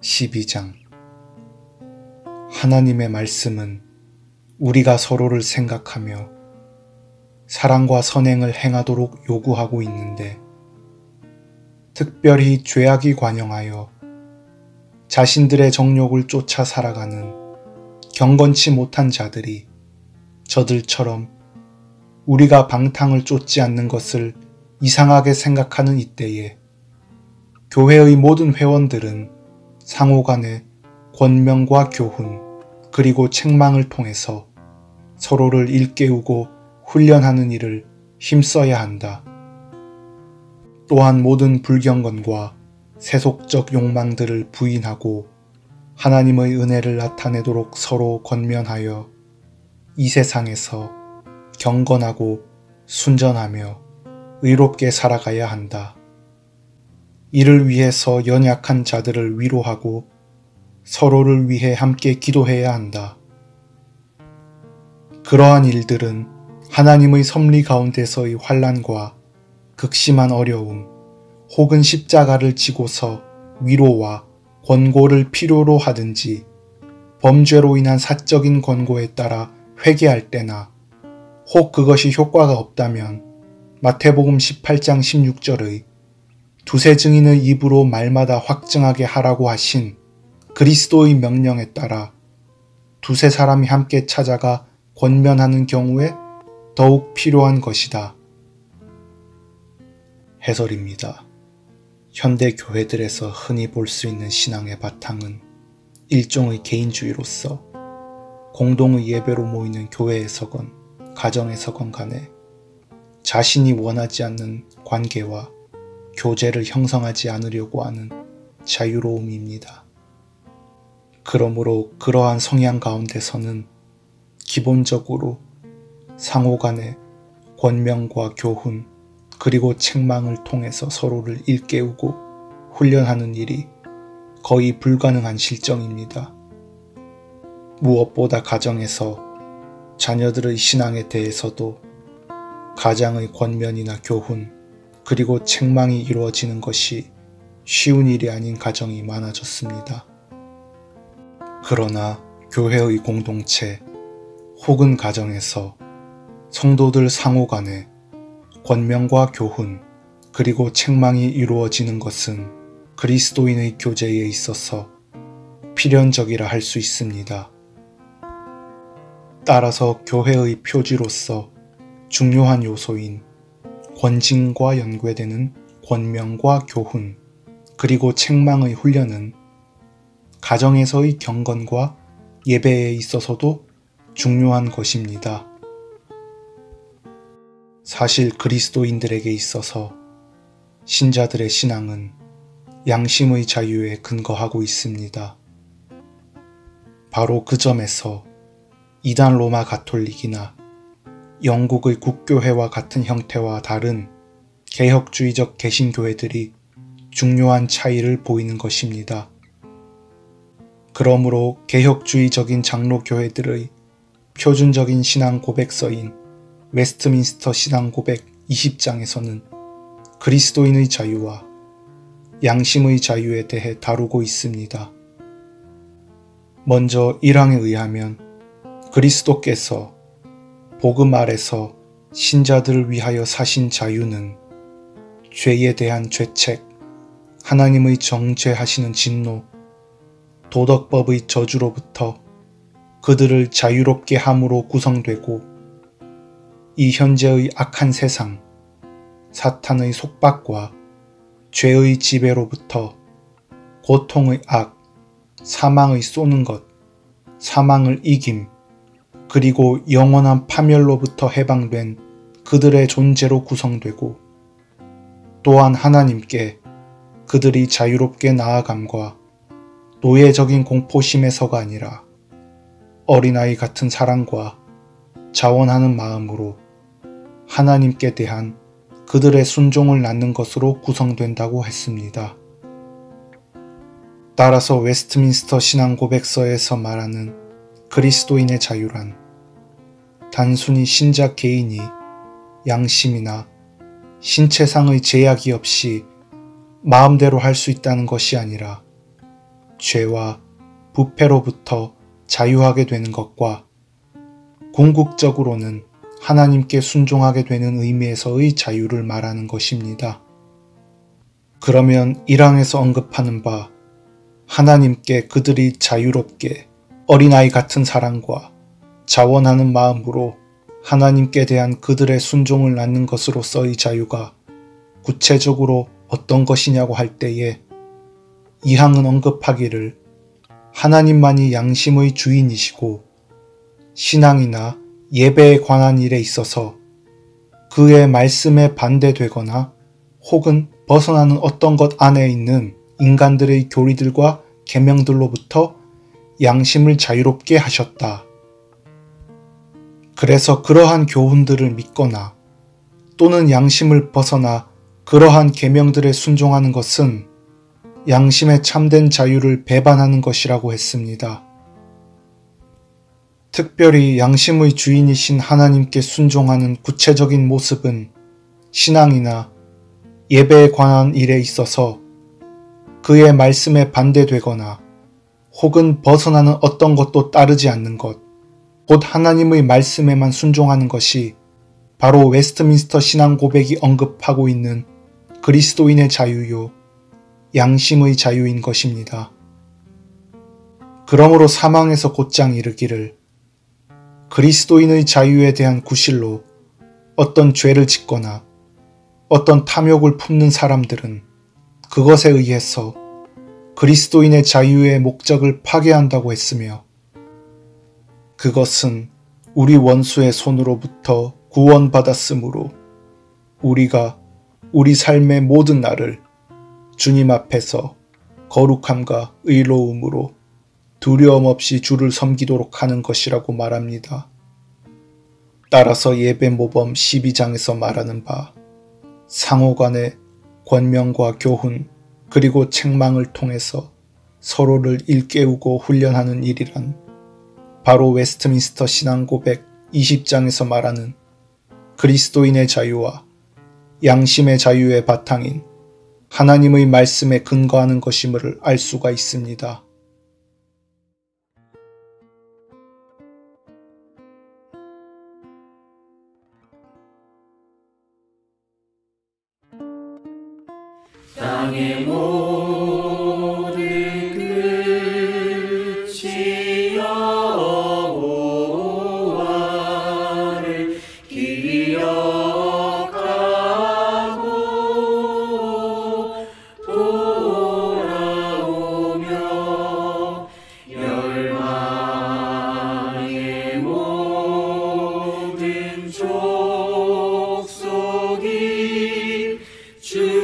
12장. 하나님의 말씀은 우리가 서로를 생각하며 사랑과 선행을 행하도록 요구하고 있는데, 특별히 죄악이 관영하여 자신들의 정욕을 쫓아 살아가는 경건치 못한 자들이 저들처럼 우리가 방탕을 쫓지 않는 것을 이상하게 생각하는 이때에 교회의 모든 회원들은 상호간의 권명과 교훈 그리고 책망을 통해서 서로를 일깨우고 훈련하는 일을 힘써야 한다. 또한 모든 불경건과 세속적 욕망들을 부인하고 하나님의 은혜를 나타내도록 서로 권면하여 이 세상에서 경건하고 순전하며 의롭게 살아가야 한다. 이를 위해서 연약한 자들을 위로하고 서로를 위해 함께 기도해야 한다. 그러한 일들은 하나님의 섭리 가운데서의 환난과 극심한 어려움 혹은 십자가를 지고서 위로와 권고를 필요로 하든지 범죄로 인한 사적인 권고에 따라 회개할 때나 혹 그것이 효과가 없다면 마태복음 18장 16절의 두세 증인의 입으로 말마다 확증하게 하라고 하신 그리스도의 명령에 따라 두세 사람이 함께 찾아가 권면하는 경우에 더욱 필요한 것이다. 해설입니다. 현대 교회들에서 흔히 볼 수 있는 신앙의 바탕은 일종의 개인주의로서 공동의 예배로 모이는 교회에서건 가정에서건 간에 자신이 원하지 않는 관계와 교제를 형성하지 않으려고 하는 자유로움입니다. 그러므로 그러한 성향 가운데서는 기본적으로 상호간의 권명과 교훈 그리고 책망을 통해서 서로를 일깨우고 훈련하는 일이 거의 불가능한 실정입니다. 무엇보다 가정에서 자녀들의 신앙에 대해서도 가장의 권면이나 교훈 그리고 책망이 이루어지는 것이 쉬운 일이 아닌 가정이 많아졌습니다. 그러나 교회의 공동체 혹은 가정에서 성도들 상호간에 권명과 교훈 그리고 책망이 이루어지는 것은 그리스도인의 교제에 있어서 필연적이라 할 수 있습니다. 따라서 교회의 표지로서 중요한 요소인 권징과 연계되는 권명과 교훈 그리고 책망의 훈련은 가정에서의 경건과 예배에 있어서도 중요한 것입니다. 사실 그리스도인들에게 있어서 신자들의 신앙은 양심의 자유에 근거하고 있습니다. 바로 그 점에서 이단 로마 가톨릭이나 영국의 국교회와 같은 형태와 다른 개혁주의적 개신교회들이 중요한 차이를 보이는 것입니다. 그러므로 개혁주의적인 장로교회들의 표준적인 신앙 고백서인 웨스트민스터 신앙 고백 20장에서는 그리스도인의 자유와 양심의 자유에 대해 다루고 있습니다. 먼저 1항에 의하면 그리스도께서 복음 아래서 신자들을 위하여 사신 자유는 죄에 대한 죄책, 하나님의 정죄하시는 진노, 도덕법의 저주로부터 그들을 자유롭게 함으로 구성되고 이 현재의 악한 세상, 사탄의 속박과 죄의 지배로부터 고통의 악, 사망의 쏘는 것, 사망을 이김, 그리고 영원한 파멸로부터 해방된 그들의 존재로 구성되고 또한 하나님께 그들이 자유롭게 나아감과 노예적인 공포심에서가 아니라 어린아이 같은 사랑과 자원하는 마음으로 하나님께 대한 그들의 순종을 낳는 것으로 구성된다고 했습니다. 따라서 웨스트민스터 신앙 고백서에서 말하는 그리스도인의 자유란 단순히 신자 개인이 양심이나 신체상의 제약이 없이 마음대로 할 수 있다는 것이 아니라 죄와 부패로부터 자유하게 되는 것과 궁극적으로는 하나님께 순종하게 되는 의미에서의 자유를 말하는 것입니다. 그러면 1항에서 언급하는 바 하나님께 그들이 자유롭게 어린아이 같은 사랑과 자원하는 마음으로 하나님께 대한 그들의 순종을 낳는 것으로서의 자유가 구체적으로 어떤 것이냐고 할 때에 2항은 언급하기를 하나님만이 양심의 주인이시고 신앙이나 예배에 관한 일에 있어서 그의 말씀에 반대되거나 혹은 벗어나는 어떤 것 안에 있는 인간들의 교리들과 계명들로부터 양심을 자유롭게 하셨다. 그래서 그러한 교훈들을 믿거나 또는 양심을 벗어나 그러한 계명들에 순종하는 것은 양심의 참된 자유를 배반하는 것이라고 했습니다. 특별히 양심의 주인이신 하나님께 순종하는 구체적인 모습은 신앙이나 예배에 관한 일에 있어서 그의 말씀에 반대되거나 혹은 벗어나는 어떤 것도 따르지 않는 것, 곧 하나님의 말씀에만 순종하는 것이 바로 웨스트민스터 신앙 고백이 언급하고 있는 그리스도인의 자유요, 양심의 자유인 것입니다. 그러므로 사망에서 곧장 이르기를 그리스도인의 자유에 대한 구실로 어떤 죄를 짓거나 어떤 탐욕을 품는 사람들은 그것에 의해서 그리스도인의 자유의 목적을 파괴한다고 했으며 그것은 우리 원수의 손으로부터 구원받았으므로 우리가 우리 삶의 모든 날을 주님 앞에서 거룩함과 의로움으로 두려움 없이 주를 섬기도록 하는 것이라고 말합니다. 따라서 예배 모범 12장에서 말하는 바 상호간의 권명과 교훈 그리고 책망을 통해서 서로를 일깨우고 훈련하는 일이란 바로 웨스트민스터 신앙 고백 20장에서 말하는 그리스도인의 자유와 양심의 자유의 바탕인 하나님의 말씀에 근거하는 것임을 알 수가 있습니다. 땅의 모든 끝이 여호와를 기억하고 돌아오며 열방의 모든 족속이 주